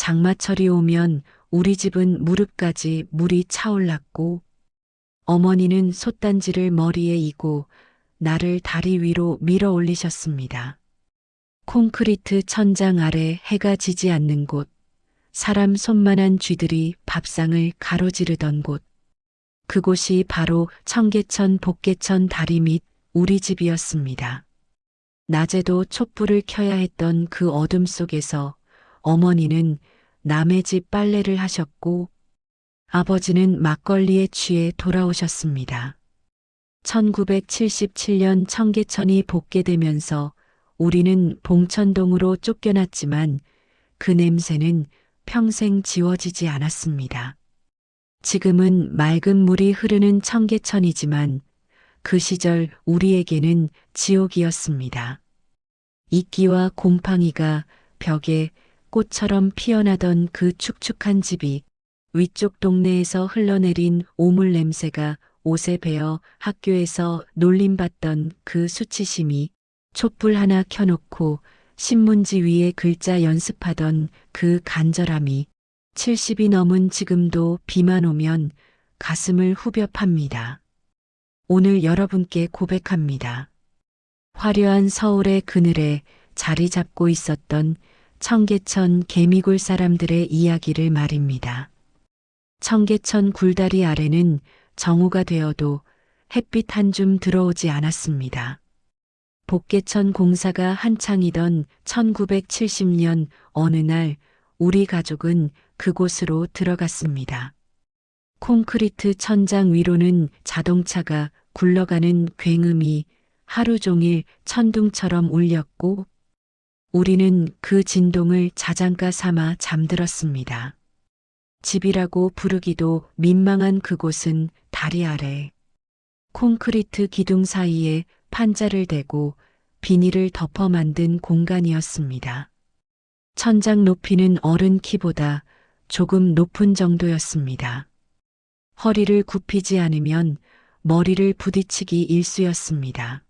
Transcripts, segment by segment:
장마철이 오면 우리 집은 무릎까지 물이 차올랐고 어머니는 솥단지를 머리에 이고 나를 다리 위로 밀어 올리셨습니다. 콘크리트 천장 아래 해가 지지 않는 곳, 사람 손만한 쥐들이 밥상을 가로지르던 곳, 그곳이 바로 청계천 복계천 다리 밑 우리 집이었습니다. 낮에도 촛불을 켜야 했던 그 어둠 속에서 어머니는 남의 집 빨래를 하셨고 아버지는 막걸리에 취해 돌아오셨습니다. 1977년 청계천이 복개되면서 우리는 봉천동으로 쫓겨났지만 그 냄새는 평생 지워지지 않았습니다. 지금은 맑은 물이 흐르는 청계천이지만 그 시절 우리에게는 지옥이었습니다. 이끼와 곰팡이가 벽에 꽃처럼 피어나던 그 축축한 집이 위쪽 동네에서 흘러내린 오물 냄새가 옷에 배어 학교에서 놀림받던 그 수치심이 촛불 하나 켜놓고 신문지 위에 글자 연습하던 그 간절함이 70이 넘은 지금도 비만 오면 가슴을 후벼 팝니다. 오늘 여러분께 고백합니다. 화려한 서울의 그늘에 자리 잡고 있었던 청계천 개미굴 사람들의 이야기를 말입니다. 청계천 굴다리 아래는 정오가 되어도 햇빛 한 줌 들어오지 않았습니다. 복개천 공사가 한창이던 1970년 어느 날 우리 가족은 그곳으로 들어갔습니다. 콘크리트 천장 위로는 자동차가 굴러가는 굉음이 하루 종일 천둥처럼 울렸고 우리는 그 진동을 자장가 삼아 잠들었습니다. 집이라고 부르기도 민망한 그곳은 다리 아래 콘크리트 기둥 사이에 판자를 대고 비닐을 덮어 만든 공간이었습니다. 천장 높이는 어른 키보다 조금 높은 정도였습니다. 허리를 굽히지 않으면 머리를 부딪히기 일쑤였습니다.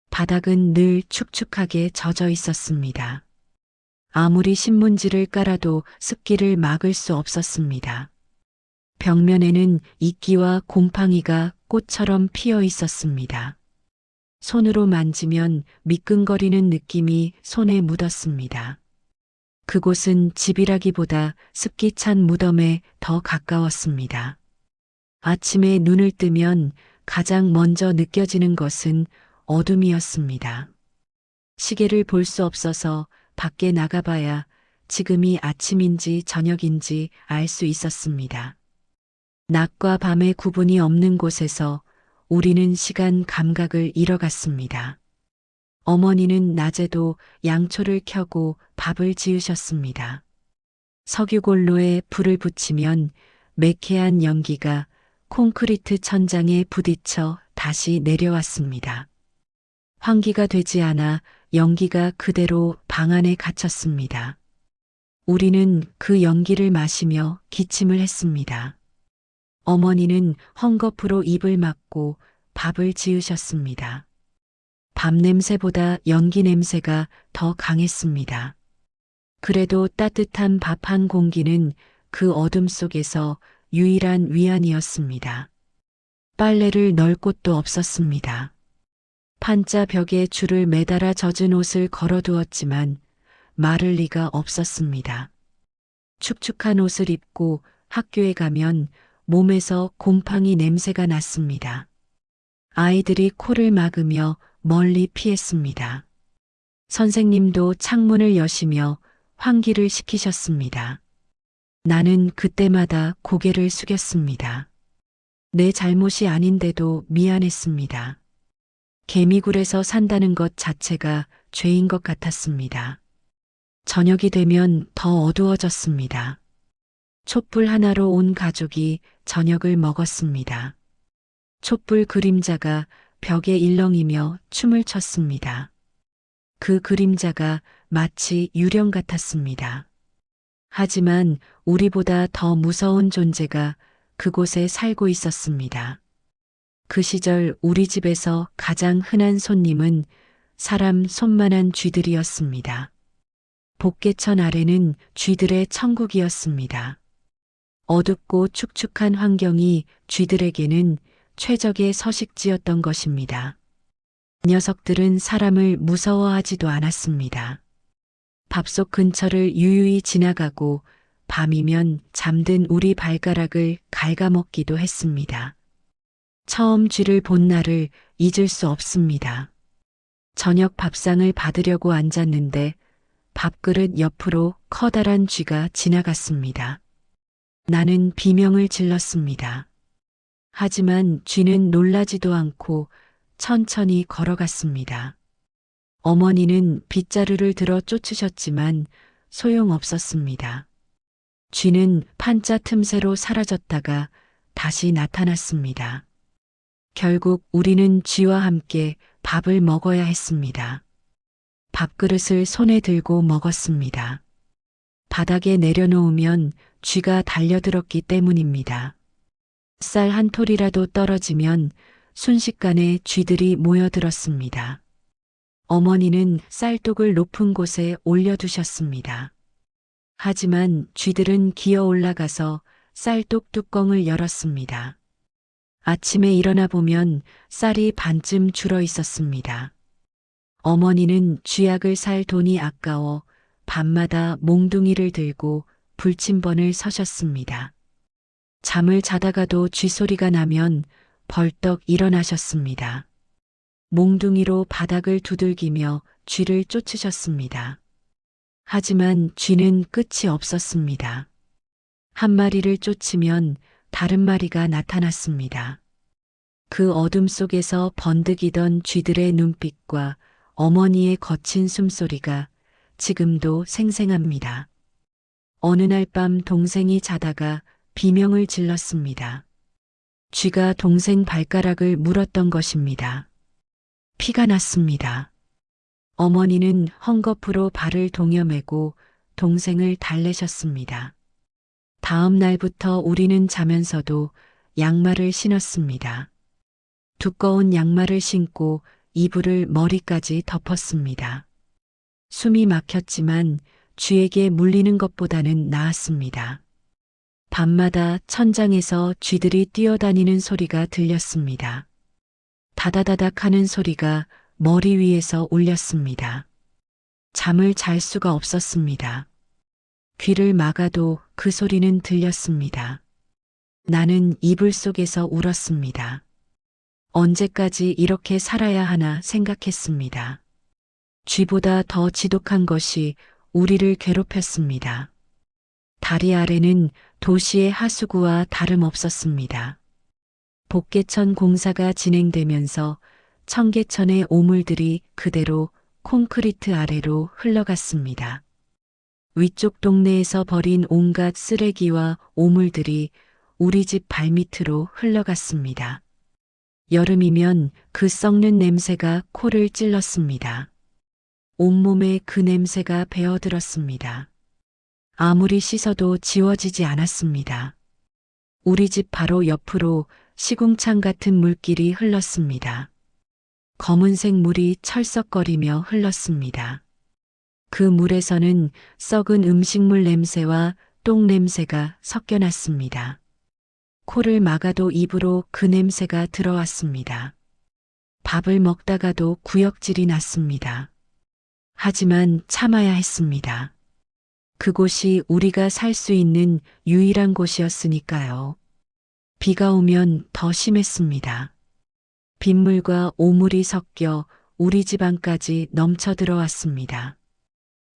바닥은 늘 축축하게 젖어 있었습니다. 아무리 신문지를 깔아도 습기를 막을 수 없었습니다. 벽면에는 이끼와 곰팡이가 꽃처럼 피어 있었습니다. 손으로 만지면 미끈거리는 느낌이 손에 묻었습니다. 그곳은 집이라기보다 습기 찬 무덤에 더 가까웠습니다. 아침에 눈을 뜨면 가장 먼저 느껴지는 것은 어둠이었습니다. 시계를 볼 수 없어서 밖에 나가봐야 지금이 아침인지 저녁인지 알 수 있었습니다. 낮과 밤의 구분이 없는 곳에서 우리는 시간 감각을 잃어갔습니다. 어머니는 낮에도 양초를 켜고 밥을 지으셨습니다. 석유골로에 불을 붙이면 매캐한 연기가 콘크리트 천장에 부딪혀 다시 내려왔습니다. 환기가 되지 않아 연기가 그대로 방 안에 갇혔습니다. 우리는 그 연기를 마시며 기침을 했습니다. 어머니는 헝겊으로 입을 막고 밥을 지으셨습니다. 밥 냄새보다 연기 냄새가 더 강했습니다. 그래도 따뜻한 밥 한 공기는 그 어둠 속에서 유일한 위안이었습니다. 빨래를 널 곳도 없었습니다. 판자 벽에 줄을 매달아 젖은 옷을 걸어두었지만 마를 리가 없었습니다. 축축한 옷을 입고 학교에 가면 몸에서 곰팡이 냄새가 났습니다. 아이들이 코를 막으며 멀리 피했습니다. 선생님도 창문을 여시며 환기를 시키셨습니다. 나는 그때마다 고개를 숙였습니다. 내 잘못이 아닌데도 미안했습니다. 개미굴에서 산다는 것 자체가 죄인 것 같았습니다. 저녁이 되면 더 어두워졌습니다. 촛불 하나로 온 가족이 저녁을 먹었습니다. 촛불 그림자가 벽에 일렁이며 춤을 췄습니다. 그 그림자가 마치 유령 같았습니다. 하지만 우리보다 더 무서운 존재가 그곳에 살고 있었습니다. 그 시절 우리 집에서 가장 흔한 손님은 사람 손만한 쥐들이었습니다. 복개천 아래는 쥐들의 천국이었습니다. 어둡고 축축한 환경이 쥐들에게는 최적의 서식지였던 것입니다. 녀석들은 사람을 무서워하지도 않았습니다. 밥솥 근처를 유유히 지나가고 밤이면 잠든 우리 발가락을 갉아먹기도 했습니다. 처음 쥐를 본 날을 잊을 수 없습니다. 저녁 밥상을 받으려고 앉았는데 밥그릇 옆으로 커다란 쥐가 지나갔습니다. 나는 비명을 질렀습니다. 하지만 쥐는 놀라지도 않고 천천히 걸어갔습니다. 어머니는 빗자루를 들어 쫓으셨지만 소용없었습니다. 쥐는 판자 틈새로 사라졌다가 다시 나타났습니다. 결국 우리는 쥐와 함께 밥을 먹어야 했습니다. 밥그릇을 손에 들고 먹었습니다. 바닥에 내려놓으면 쥐가 달려들었기 때문입니다. 쌀 한 톨이라도 떨어지면 순식간에 쥐들이 모여들었습니다. 어머니는 쌀독을 높은 곳에 올려두셨습니다. 하지만 쥐들은 기어 올라가서 쌀독 뚜껑을 열었습니다. 아침에 일어나 보면 쌀이 반쯤 줄어 있었습니다. 어머니는 쥐약을 살 돈이 아까워 밤마다 몽둥이를 들고 불침번을 서셨습니다. 잠을 자다가도 쥐소리가 나면 벌떡 일어나셨습니다. 몽둥이로 바닥을 두들기며 쥐를 쫓으셨습니다. 하지만 쥐는 끝이 없었습니다. 한 마리를 쫓으면 다른 마리가 나타났습니다. 그 어둠 속에서 번득이던 쥐들의 눈빛과 어머니의 거친 숨소리가 지금도 생생합니다. 어느 날 밤 동생이 자다가 비명을 질렀습니다. 쥐가 동생 발가락을 물었던 것입니다. 피가 났습니다. 어머니는 헝겊으로 발을 동여매고 동생을 달래셨습니다. 다음 날부터 우리는 자면서도 양말을 신었습니다. 두꺼운 양말을 신고 이불을 머리까지 덮었습니다. 숨이 막혔지만 쥐에게 물리는 것보다는 나았습니다. 밤마다 천장에서 쥐들이 뛰어다니는 소리가 들렸습니다. 다다다닥 하는 소리가 머리 위에서 울렸습니다. 잠을 잘 수가 없었습니다. 귀를 막아도 그 소리는 들렸습니다. 나는 이불 속에서 울었습니다. 언제까지 이렇게 살아야 하나 생각했습니다. 쥐보다 더 지독한 것이 우리를 괴롭혔습니다. 다리 아래는 도시의 하수구와 다름없었습니다. 복개천 공사가 진행되면서 청계천의 오물들이 그대로 콘크리트 아래로 흘러갔습니다. 위쪽 동네에서 버린 온갖 쓰레기와 오물들이 우리 집 발밑으로 흘러갔습니다. 여름이면 그 썩는 냄새가 코를 찔렀습니다. 온몸에 그 냄새가 배어들었습니다. 아무리 씻어도 지워지지 않았습니다. 우리 집 바로 옆으로 시궁창 같은 물길이 흘렀습니다. 검은색 물이 철썩거리며 흘렀습니다. 그 물에서는 썩은 음식물 냄새와 똥 냄새가 섞여 났습니다. 코를 막아도 입으로 그 냄새가 들어왔습니다. 밥을 먹다가도 구역질이 났습니다. 하지만 참아야 했습니다. 그곳이 우리가 살 수 있는 유일한 곳이었으니까요. 비가 오면 더 심했습니다. 빗물과 오물이 섞여 우리 집 안까지 넘쳐 들어왔습니다.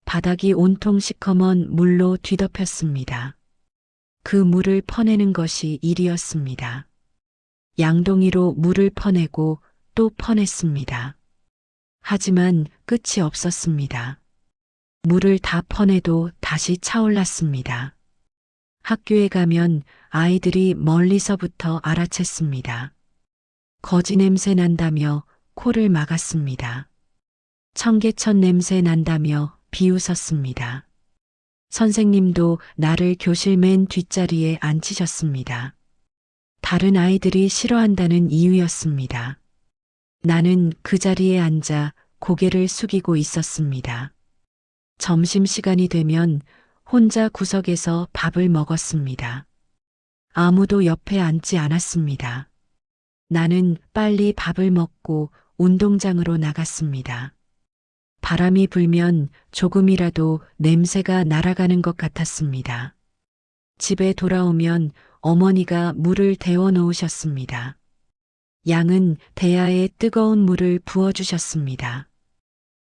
바닥이 온통 시커먼 물로 뒤덮였습니다. 그 물을 퍼내는 것이 일이었습니다. 양동이로 물을 퍼내고 또 퍼냈습니다. 하지만 끝이 없었습니다. 물을 다 퍼내도 다시 차올랐습니다. 학교에 가면 아이들이 멀리서부터 알아챘습니다. 거지 냄새 난다며 코를 막았습니다. 청계천 냄새 난다며 비웃었습니다. 선생님도 나를 교실 맨 뒷자리에 앉히셨습니다. 다른 아이들이 싫어한다는 이유였습니다. 나는 그 자리에 앉아 고개를 숙이고 있었습니다. 점심시간이 되면 혼자 구석에서 밥을 먹었습니다. 아무도 옆에 앉지 않았습니다. 나는 빨리 밥을 먹고 운동장으로 나갔습니다. 바람이 불면 조금이라도 냄새가 날아가는 것 같았습니다. 집에 돌아오면 어머니가 물을 데워 놓으셨습니다. 양은 대야에 뜨거운 물을 부어주셨습니다.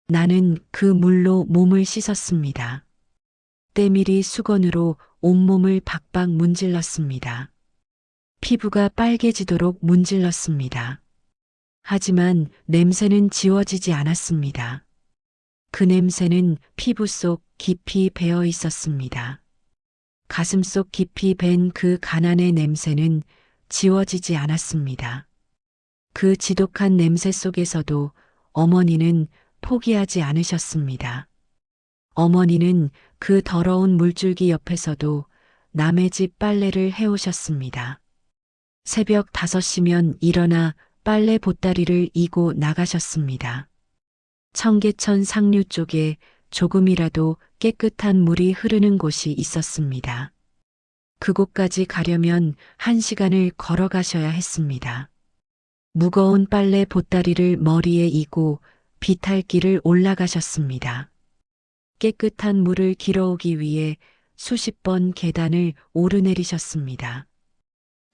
나는 그 물로 몸을 씻었습니다. 때밀이 수건으로 온몸을 박박 문질렀습니다. 피부가 빨개지도록 문질렀습니다. 하지만 냄새는 지워지지 않았습니다. 그 냄새는 피부 속 깊이 배어 있었습니다. 가슴 속 깊이 밴 그 가난의 냄새는 지워지지 않았습니다. 그 지독한 냄새 속에서도 어머니는 포기하지 않으셨습니다. 어머니는 그 더러운 물줄기 옆에서도 남의 집 빨래를 해오셨습니다. 새벽 5시면 일어나 빨래 보따리를 이고 나가셨습니다. 청계천 상류 쪽에 조금이라도 깨끗한 물이 흐르는 곳이 있었습니다. 그곳까지 가려면 1시간을 걸어가셔야 했습니다. 무거운 빨래 보따리를 머리에 이고 비탈길을 올라가셨습니다. 깨끗한 물을 길어오기 위해 수십 번 계단을 오르내리셨습니다.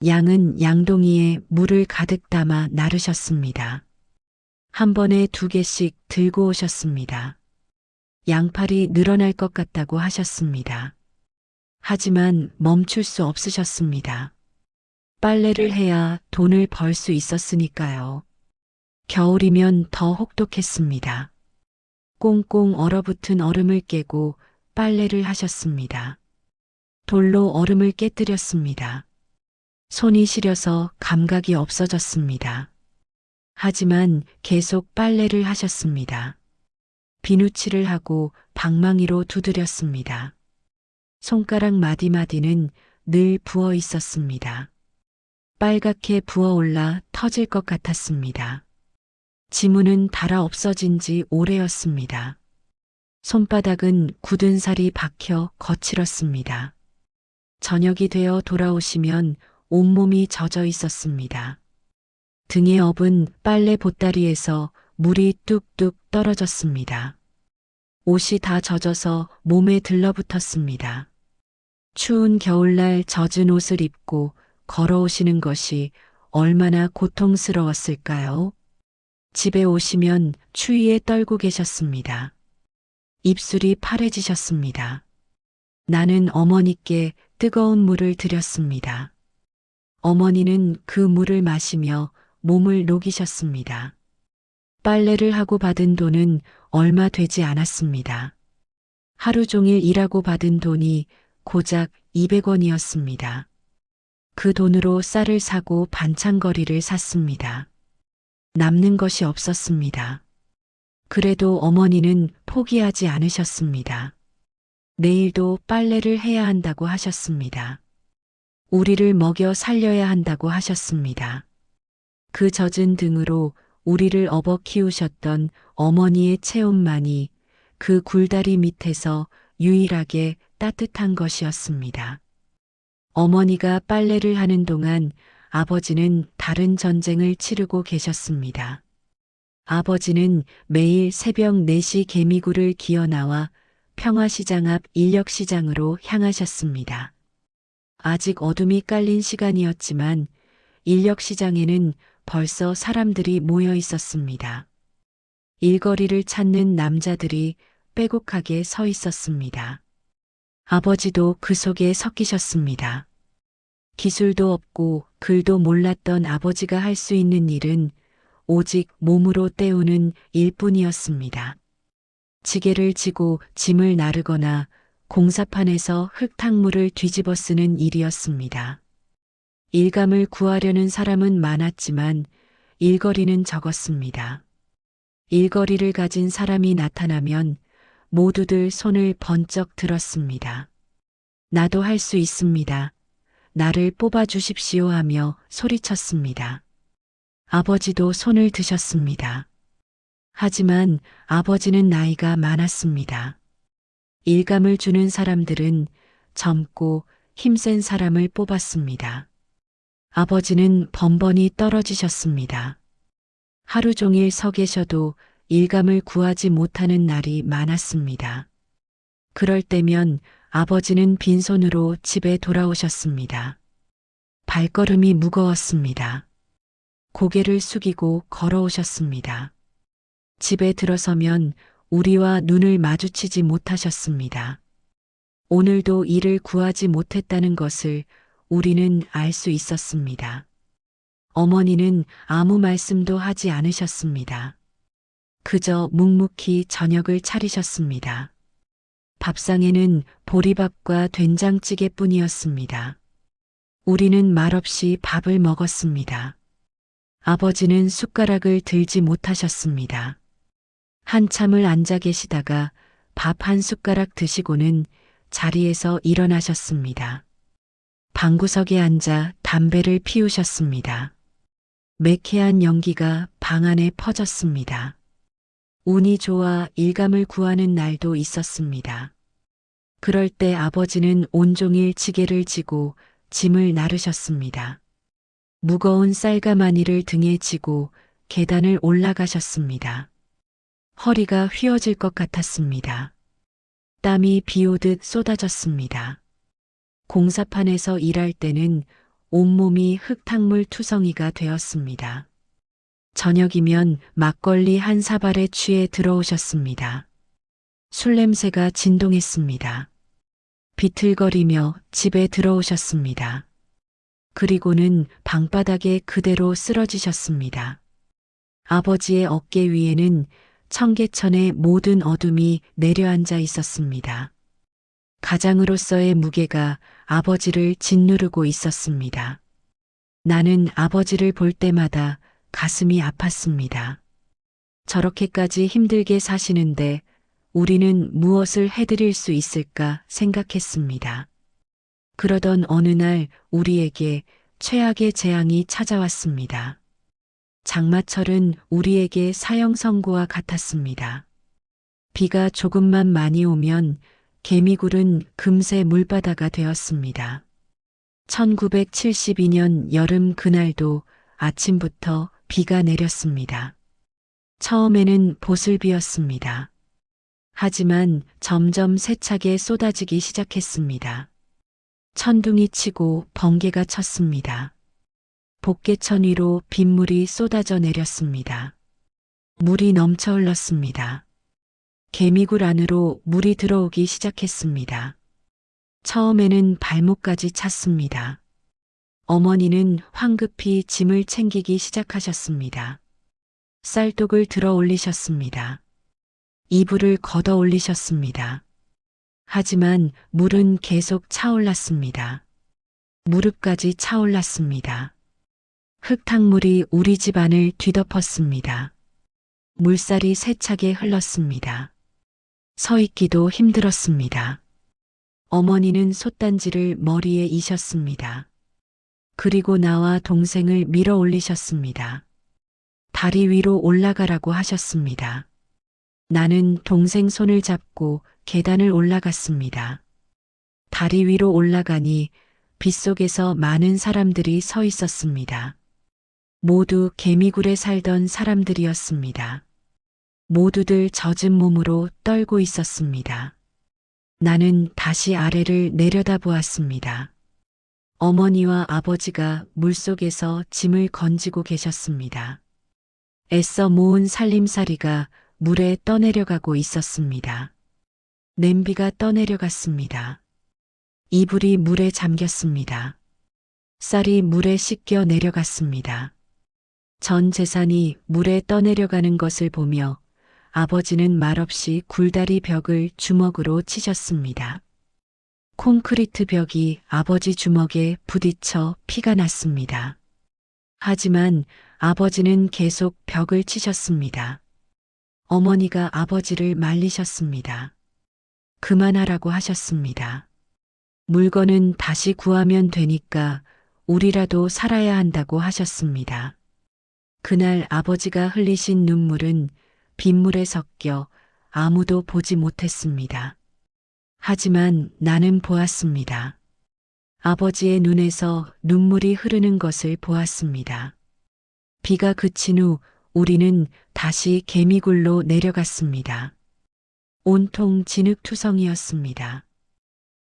양은 양동이에 물을 가득 담아 나르셨습니다. 한 번에 2개씩 들고 오셨습니다. 양팔이 늘어날 것 같다고 하셨습니다. 하지만 멈출 수 없으셨습니다. 빨래를 해야 돈을 벌 수 있었으니까요. 겨울이면 더 혹독했습니다. 꽁꽁 얼어붙은 얼음을 깨고 빨래를 하셨습니다. 돌로 얼음을 깨뜨렸습니다. 손이 시려서 감각이 없어졌습니다. 하지만 계속 빨래를 하셨습니다. 비누칠을 하고 방망이로 두드렸습니다. 손가락 마디마디는 늘 부어 있었습니다. 빨갛게 부어올라 터질 것 같았습니다. 지문은 닳아 없어진 지 오래였습니다. 손바닥은 굳은 살이 박혀 거칠었습니다. 저녁이 되어 돌아오시면 온몸이 젖어 있었습니다. 등에 업은 빨래 보따리에서 물이 뚝뚝 떨어졌습니다. 옷이 다 젖어서 몸에 들러붙었습니다. 추운 겨울날 젖은 옷을 입고 걸어오시는 것이 얼마나 고통스러웠을까요? 집에 오시면 추위에 떨고 계셨습니다. 입술이 파래지셨습니다. 나는 어머니께 뜨거운 물을 드렸습니다. 어머니는 그 물을 마시며 몸을 녹이셨습니다. 빨래를 하고 받은 돈은 얼마 되지 않았습니다. 하루 종일 일하고 받은 돈이 고작 200원이었습니다. 그 돈으로 쌀을 사고 반찬거리를 샀습니다. 남는 것이 없었습니다. 그래도 어머니는 포기하지 않으셨습니다. 내일도 빨래를 해야 한다고 하셨습니다. 우리를 먹여 살려야 한다고 하셨습니다. 그 젖은 등으로 우리를 업어 키우셨던 어머니의 체온만이 그 굴다리 밑에서 유일하게 따뜻한 것이었습니다. 어머니가 빨래를 하는 동안 아버지는 다른 전쟁을 치르고 계셨습니다. 아버지는 매일 새벽 4시 개미굴을 기어 나와 평화시장 앞 인력시장으로 향하셨습니다. 아직 어둠이 깔린 시간이었지만 인력시장에는 벌써 사람들이 모여 있었습니다. 일거리를 찾는 남자들이 빼곡하게 서 있었습니다. 아버지도 그 속에 섞이셨습니다. 기술도 없고 글도 몰랐던 아버지가 할 수 있는 일은 오직 몸으로 때우는 일뿐이었습니다. 지게를 지고 짐을 나르거나 공사판에서 흙탕물을 뒤집어 쓰는 일이었습니다. 일감을 구하려는 사람은 많았지만 일거리는 적었습니다. 일거리를 가진 사람이 나타나면 모두들 손을 번쩍 들었습니다. 나도 할 수 있습니다. 나를 뽑아주십시오 하며 소리쳤습니다. 아버지도 손을 드셨습니다. 하지만 아버지는 나이가 많았습니다. 일감을 주는 사람들은 젊고 힘센 사람을 뽑았습니다. 아버지는 번번이 떨어지셨습니다. 하루 종일 서 계셔도 일감을 구하지 못하는 날이 많았습니다. 그럴 때면 아버지는 빈손으로 집에 돌아오셨습니다. 발걸음이 무거웠습니다. 고개를 숙이고 걸어오셨습니다. 집에 들어서면 우리와 눈을 마주치지 못하셨습니다. 오늘도 일을 구하지 못했다는 것을 우리는 알 수 있었습니다. 어머니는 아무 말씀도 하지 않으셨습니다. 그저 묵묵히 저녁을 차리셨습니다. 밥상에는 보리밥과 된장찌개뿐이었습니다. 우리는 말없이 밥을 먹었습니다. 아버지는 숟가락을 들지 못하셨습니다. 한참을 앉아 계시다가 밥 한 숟가락 드시고는 자리에서 일어나셨습니다. 방구석에 앉아 담배를 피우셨습니다. 매캐한 연기가 방 안에 퍼졌습니다. 운이 좋아 일감을 구하는 날도 있었습니다. 그럴 때 아버지는 온종일 지게를 지고 짐을 나르셨습니다. 무거운 쌀가마니를 등에 지고 계단을 올라가셨습니다. 허리가 휘어질 것 같았습니다. 땀이 비 오듯 쏟아졌습니다. 공사판에서 일할 때는 온몸이 흙탕물 투성이가 되었습니다. 저녁이면 막걸리 한 사발에 취해 들어오셨습니다. 술 냄새가 진동했습니다. 비틀거리며 집에 들어오셨습니다. 그리고는 방바닥에 그대로 쓰러지셨습니다. 아버지의 어깨 위에는 청계천의 모든 어둠이 내려앉아 있었습니다. 가장으로서의 무게가 아버지를 짓누르고 있었습니다. 나는 아버지를 볼 때마다 가슴이 아팠습니다. 저렇게까지 힘들게 사시는데 우리는 무엇을 해드릴 수 있을까 생각했습니다. 그러던 어느 날 우리에게 최악의 재앙이 찾아왔습니다. 장마철은 우리에게 사형 선고와 같았습니다. 비가 조금만 많이 오면 개미굴은 금세 물바다가 되었습니다. 1972년 여름 그날도 아침부터 비가 내렸습니다. 처음에는 보슬비였습니다. 하지만 점점 세차게 쏟아지기 시작했습니다. 천둥이 치고 번개가 쳤습니다. 복개천 위로 빗물이 쏟아져 내렸습니다. 물이 넘쳐 흘렀습니다. 개미굴 안으로 물이 들어오기 시작했습니다. 처음에는 발목까지 찼습니다. 어머니는 황급히 짐을 챙기기 시작하셨습니다. 쌀독을 들어 올리셨습니다. 이불을 걷어 올리셨습니다. 하지만 물은 계속 차올랐습니다. 무릎까지 차올랐습니다. 흙탕물이 우리 집 안을 뒤덮었습니다. 물살이 세차게 흘렀습니다. 서 있기도 힘들었습니다. 어머니는 솥단지를 머리에 이셨습니다. 그리고 나와 동생을 밀어 올리셨습니다. 다리 위로 올라가라고 하셨습니다. 나는 동생 손을 잡고 계단을 올라갔습니다. 다리 위로 올라가니 빗속에서 많은 사람들이 서 있었습니다. 모두 개미굴에 살던 사람들이었습니다. 모두들 젖은 몸으로 떨고 있었습니다. 나는 다시 아래를 내려다보았습니다. 어머니와 아버지가 물속에서 짐을 건지고 계셨습니다. 애써 모은 살림살이가 물에 떠내려가고 있었습니다. 냄비가 떠내려갔습니다. 이불이 물에 잠겼습니다. 쌀이 물에 씻겨 내려갔습니다. 전 재산이 물에 떠내려가는 것을 보며 아버지는 말없이 굴다리 벽을 주먹으로 치셨습니다. 콘크리트 벽이 아버지 주먹에 부딪혀 피가 났습니다. 하지만 아버지는 계속 벽을 치셨습니다. 어머니가 아버지를 말리셨습니다. 그만하라고 하셨습니다. 물건은 다시 구하면 되니까 우리라도 살아야 한다고 하셨습니다. 그날 아버지가 흘리신 눈물은 빗물에 섞여 아무도 보지 못했습니다. 하지만 나는 보았습니다. 아버지의 눈에서 눈물이 흐르는 것을 보았습니다. 비가 그친 후 우리는 다시 개미굴로 내려갔습니다. 온통 진흙투성이었습니다.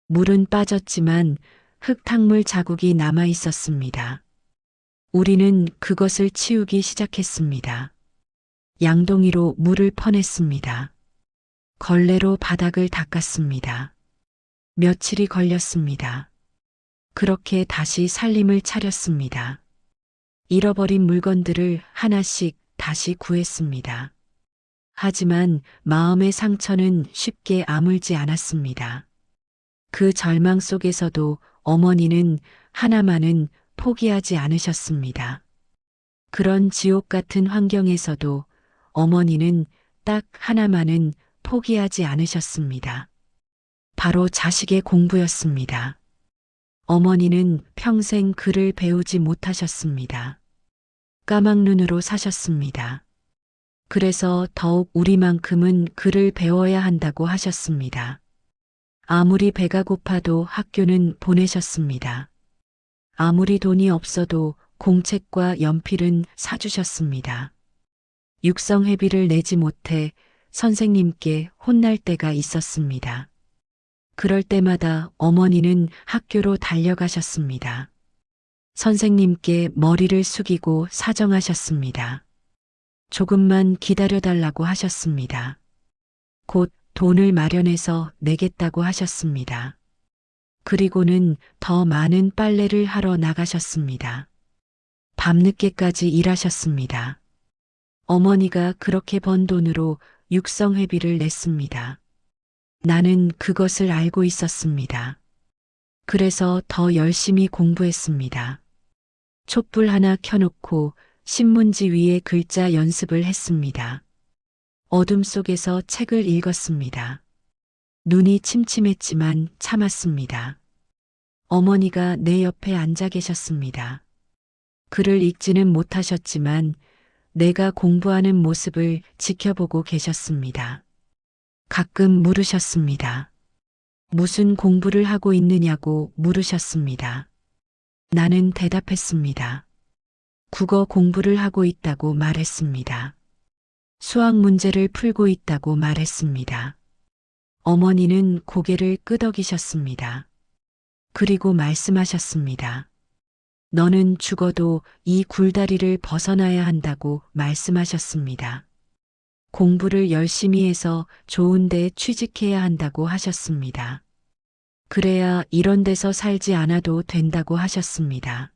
물은 빠졌지만 흙탕물 자국이 남아 있었습니다. 우리는 그것을 치우기 시작했습니다. 양동이로 물을 퍼냈습니다. 걸레로 바닥을 닦았습니다. 며칠이 걸렸습니다. 그렇게 다시 살림을 차렸습니다. 잃어버린 물건들을 하나씩 다시 구했습니다. 하지만 마음의 상처는 쉽게 아물지 않았습니다. 그 절망 속에서도 어머니는 하나만은 포기하지 않으셨습니다. 그런 지옥 같은 환경에서도 어머니는 딱 하나만은 포기하지 않으셨습니다. 바로 자식의 공부였습니다. 어머니는 평생 글을 배우지 못하셨습니다. 까막눈으로 사셨습니다. 그래서 더욱 우리만큼은 글을 배워야 한다고 하셨습니다. 아무리 배가 고파도 학교는 보내셨습니다. 아무리 돈이 없어도 공책과 연필은 사주셨습니다. 육성회비를 내지 못해 선생님께 혼날 때가 있었습니다. 그럴 때마다 어머니는 학교로 달려가셨습니다. 선생님께 머리를 숙이고 사정하셨습니다. 조금만 기다려달라고 하셨습니다. 곧 돈을 마련해서 내겠다고 하셨습니다. 그리고는 더 많은 빨래를 하러 나가셨습니다. 밤늦게까지 일하셨습니다. 어머니가 그렇게 번 돈으로 육성회비를 냈습니다. 나는 그것을 알고 있었습니다. 그래서 더 열심히 공부했습니다. 촛불 하나 켜놓고 신문지 위에 글자 연습을 했습니다. 어둠 속에서 책을 읽었습니다. 눈이 침침했지만 참았습니다. 어머니가 내 옆에 앉아 계셨습니다. 글을 읽지는 못하셨지만 내가 공부하는 모습을 지켜보고 계셨습니다. 가끔 물으셨습니다. 무슨 공부를 하고 있느냐고 물으셨습니다. 나는 대답했습니다. 국어 공부를 하고 있다고 말했습니다. 수학 문제를 풀고 있다고 말했습니다. 어머니는 고개를 끄덕이셨습니다. 그리고 말씀하셨습니다. 너는 죽어도 이 굴다리를 벗어나야 한다고 말씀하셨습니다. 공부를 열심히 해서 좋은 데 취직해야 한다고 하셨습니다. 그래야 이런 데서 살지 않아도 된다고 하셨습니다.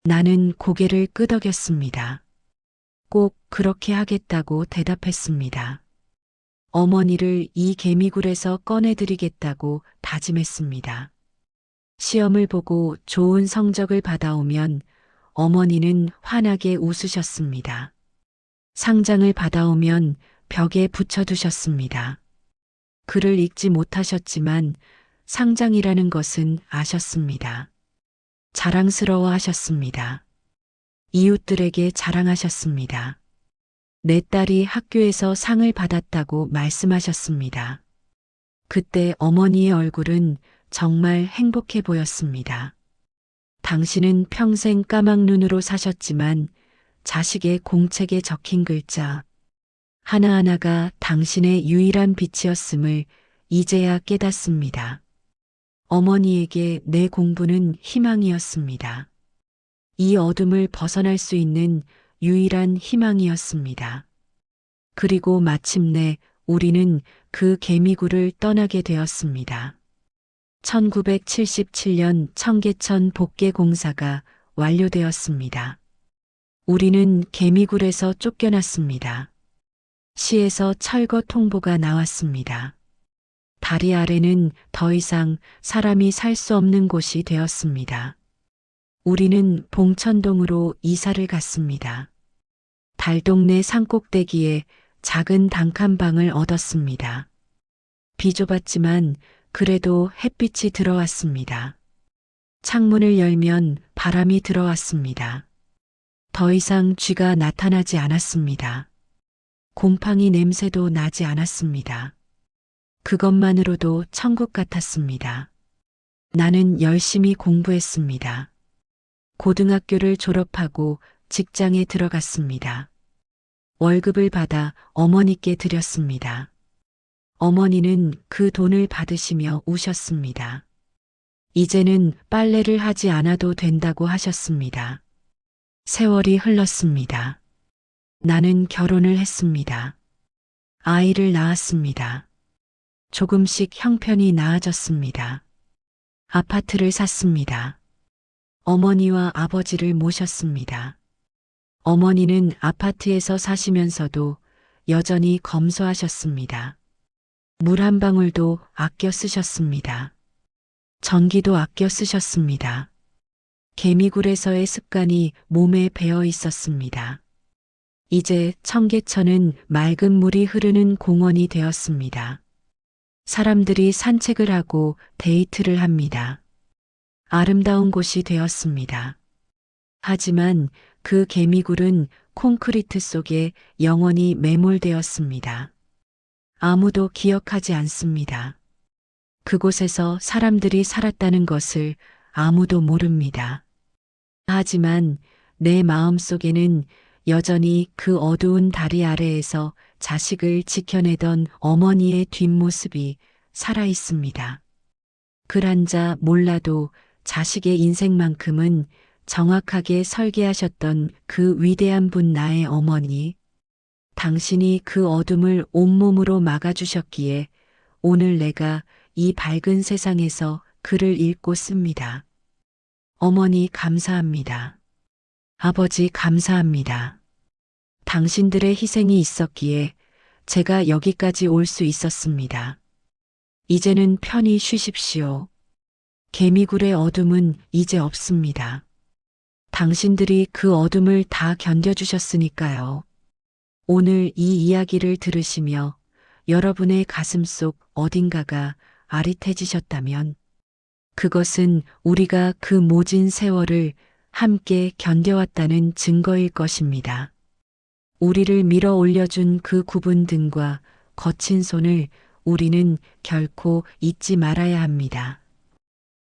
나는 고개를 끄덕였습니다. 꼭 그렇게 하겠다고 대답했습니다. 어머니를 이 개미굴에서 꺼내드리겠다고 다짐했습니다. 시험을 보고 좋은 성적을 받아오면 어머니는 환하게 웃으셨습니다. 상장을 받아오면 벽에 붙여두셨습니다. 글을 읽지 못하셨지만 상장이라는 것은 아셨습니다. 자랑스러워 하셨습니다. 이웃들에게 자랑하셨습니다. 내 딸이 학교에서 상을 받았다고 말씀하셨습니다. 그때 어머니의 얼굴은 정말 행복해 보였습니다. 당신은 평생 까막눈으로 사셨지만 자식의 공책에 적힌 글자 하나하나가 당신의 유일한 빛이었음을 이제야 깨닫습니다. 어머니에게 내 공부는 희망이었습니다. 이 어둠을 벗어날 수 있는 유일한 희망이었습니다. 그리고 마침내 우리는 그 개미굴을 떠나게 되었습니다. 1977년 청계천 복개 공사가 완료되었습니다. 우리는 개미굴에서 쫓겨났습니다. 시에서 철거 통보가 나왔습니다. 다리 아래는 더 이상 사람이 살 수 없는 곳이 되었습니다. 우리는 봉천동으로 이사를 갔습니다. 달동네 산꼭대기에 작은 단칸방을 얻었습니다. 비좁았지만 그래도 햇빛이 들어왔습니다. 창문을 열면 바람이 들어왔습니다. 더 이상 쥐가 나타나지 않았습니다. 곰팡이 냄새도 나지 않았습니다. 그것만으로도 천국 같았습니다. 나는 열심히 공부했습니다. 고등학교를 졸업하고 직장에 들어갔습니다. 월급을 받아 어머니께 드렸습니다. 어머니는 그 돈을 받으시며 우셨습니다. 이제는 빨래를 하지 않아도 된다고 하셨습니다. 세월이 흘렀습니다. 나는 결혼을 했습니다. 아이를 낳았습니다. 조금씩 형편이 나아졌습니다. 아파트를 샀습니다. 어머니와 아버지를 모셨습니다. 어머니는 아파트에서 사시면서도 여전히 검소하셨습니다. 물 한 방울도 아껴 쓰셨습니다. 전기도 아껴 쓰셨습니다. 개미굴에서의 습관이 몸에 배어 있었습니다. 이제 청계천은 맑은 물이 흐르는 공원이 되었습니다. 사람들이 산책을 하고 데이트를 합니다. 아름다운 곳이 되었습니다. 하지만 그 개미굴은 콘크리트 속에 영원히 매몰되었습니다. 아무도 기억하지 않습니다. 그곳에서 사람들이 살았다는 것을 아무도 모릅니다. 하지만 내 마음 속에는 여전히 그 어두운 다리 아래에서 자식을 지켜내던 어머니의 뒷모습이 살아 있습니다. 그란자 몰라도 자식의 인생만큼은 정확하게 설계하셨던 그 위대한 분 나의 어머니, 당신이 그 어둠을 온몸으로 막아주셨기에 오늘 내가 이 밝은 세상에서 글을 읽고 씁니다. 어머니 감사합니다. 아버지 감사합니다. 당신들의 희생이 있었기에 제가 여기까지 올 수 있었습니다. 이제는 편히 쉬십시오. 개미굴의 어둠은 이제 없습니다. 당신들이 그 어둠을 다 견뎌주셨으니까요. 오늘 이 이야기를 들으시며 여러분의 가슴 속 어딘가가 아릿해지셨다면 그것은 우리가 그 모진 세월을 함께 견뎌왔다는 증거일 것입니다. 우리를 밀어 올려준 그 굽은 등과 거친 손을 우리는 결코 잊지 말아야 합니다.